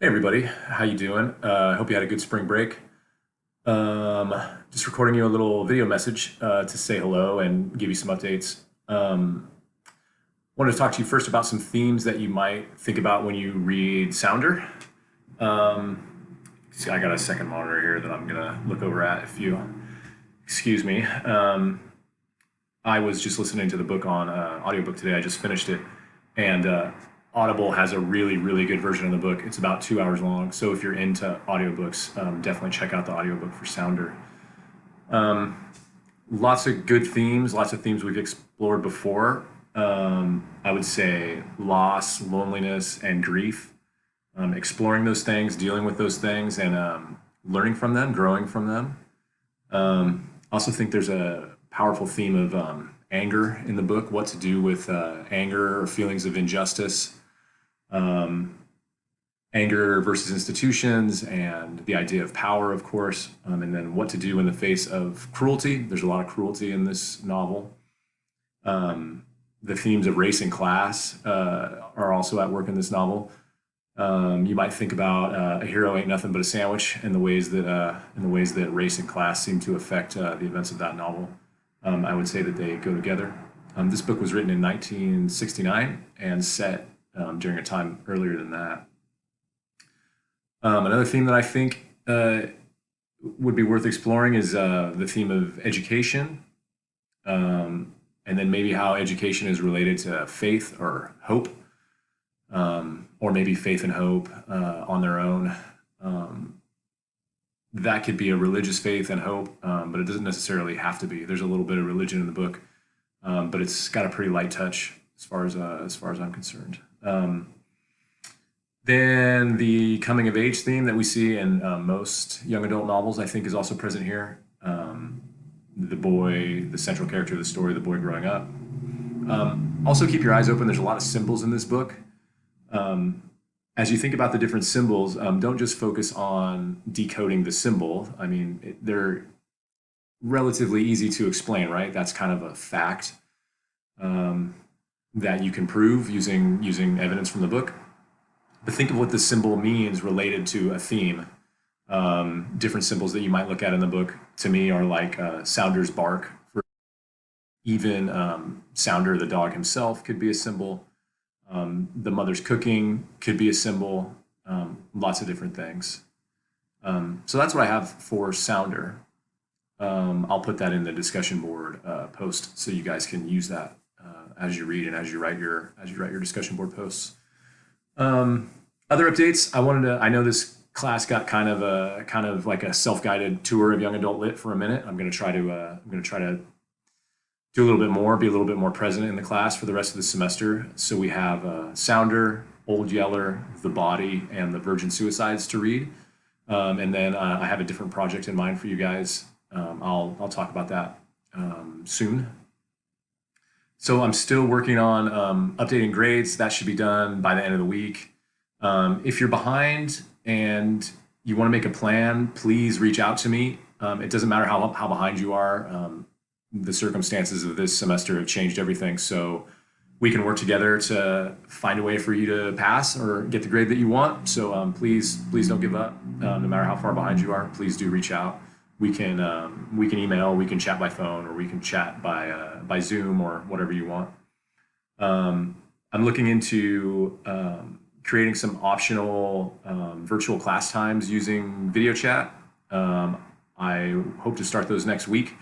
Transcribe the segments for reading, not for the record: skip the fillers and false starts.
Hey everybody, how you doing? I hope you had a good spring break. Um, just recording you a little video message to say hello and give you some updates. Wanted to talk to you first about some themes that you might think about when you read Sounder. See, I got a second monitor here that I'm gonna look over at if you excuse me. I was just listening to the book on audiobook today. I just finished it, and Audible has a really, really good version of the book. It's about 2 hours long. So if you're into audiobooks, definitely check out the audiobook for Sounder. Lots of good themes, lots of themes we've explored before. I would say loss, loneliness, and grief. Exploring those things, dealing with those things, and learning from them, growing from them. Also think there's a powerful theme of anger in the book, what to do with anger or feelings of injustice, anger versus institutions, and the idea of power, of course, and then what to do in the face of cruelty. There's a lot of cruelty in this novel. The themes of race and class are also at work in this novel. You might think about a hero ain't nothing but a sandwich, and the ways that race and class seem to affect the events of that novel. I would say that they go together. This book was written in 1969 and set during a time earlier than that. Another theme that I think would be worth exploring is the theme of education, and then maybe how education is related to faith or hope, or maybe faith and hope on their own. That could be a religious faith and hope, but it doesn't necessarily have to be. There's a little bit of religion in the book, but it's got a pretty light touch as far as I'm concerned. Then the coming of age theme that we see in most young adult novels, I think, is also present here. The boy, the central character of the story, the boy growing up. Also, keep your eyes open. There's a lot of symbols in this book. As you think about the different symbols, don't just focus on decoding the symbol. I mean, they're relatively easy to explain, right? That's kind of a fact that you can prove using evidence from the book. But think of what the symbol means related to a theme. Different symbols that you might look at in the book to me are like Sounder's bark. Even Sounder, the dog himself, could be a symbol. The mother's cooking could be a symbol. Lots of different things. So that's what I have for Sounder. I'll put that in the discussion board post so you guys can use that as you read and as you write your discussion board posts. Other updates. I know this class got kind of like a self-guided tour of young adult lit for a minute. I'm going to try to do a little bit more, be a little bit more present in the class for the rest of the semester. So we have Sounder, Old Yeller, The Body, and The Virgin Suicides to read. And then I have a different project in mind for you guys. I'll talk about that soon. So I'm still working on updating grades. That should be done by the end of the week. If you're behind and you want to make a plan, please reach out to me. It doesn't matter how behind you are. The circumstances of this semester have changed everything. So we can work together to find a way for you to pass or get the grade that you want. So please don't give up. No matter how far behind you are, please do reach out. We can email, we can chat by phone, or we can chat by Zoom or whatever you want. I'm looking into creating some optional virtual class times using video chat. I hope to start those next week.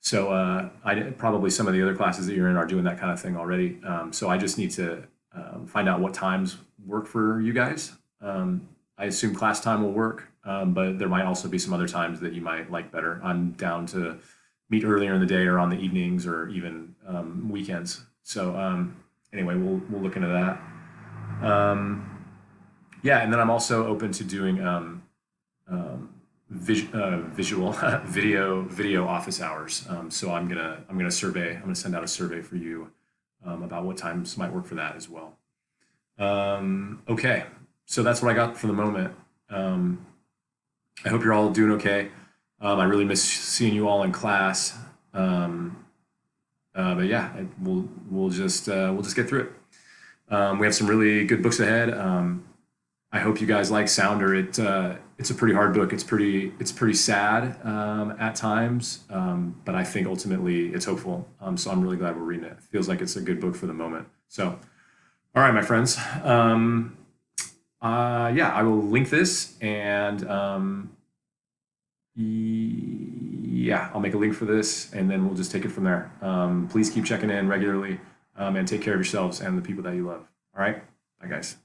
So probably some of the other classes that you're in are doing that kind of thing already. So I just need to find out what times work for you guys. I assume class time will work, but there might also be some other times that you might like better. I'm down to meet earlier in the day or on the evenings or even weekends. So anyway, we'll look into that. Yeah, and then I'm also open to doing visual video office hours. So I'm gonna send out a survey for you about what times might work for that as well. Okay, so that's what I got for the moment. I hope you're all doing okay. I really miss seeing you all in class. But yeah, we'll just get through it. We have some really good books ahead. I hope you guys like Sounder. It's a pretty hard book. It's pretty sad at times, but I think ultimately it's hopeful. So I'm really glad we're reading it. It feels like it's a good book for the moment. So, all right, my friends. Yeah, I will link this and yeah, I'll make a link for this and then we'll just take it from there. Please keep checking in regularly and take care of yourselves and the people that you love. All right, bye guys.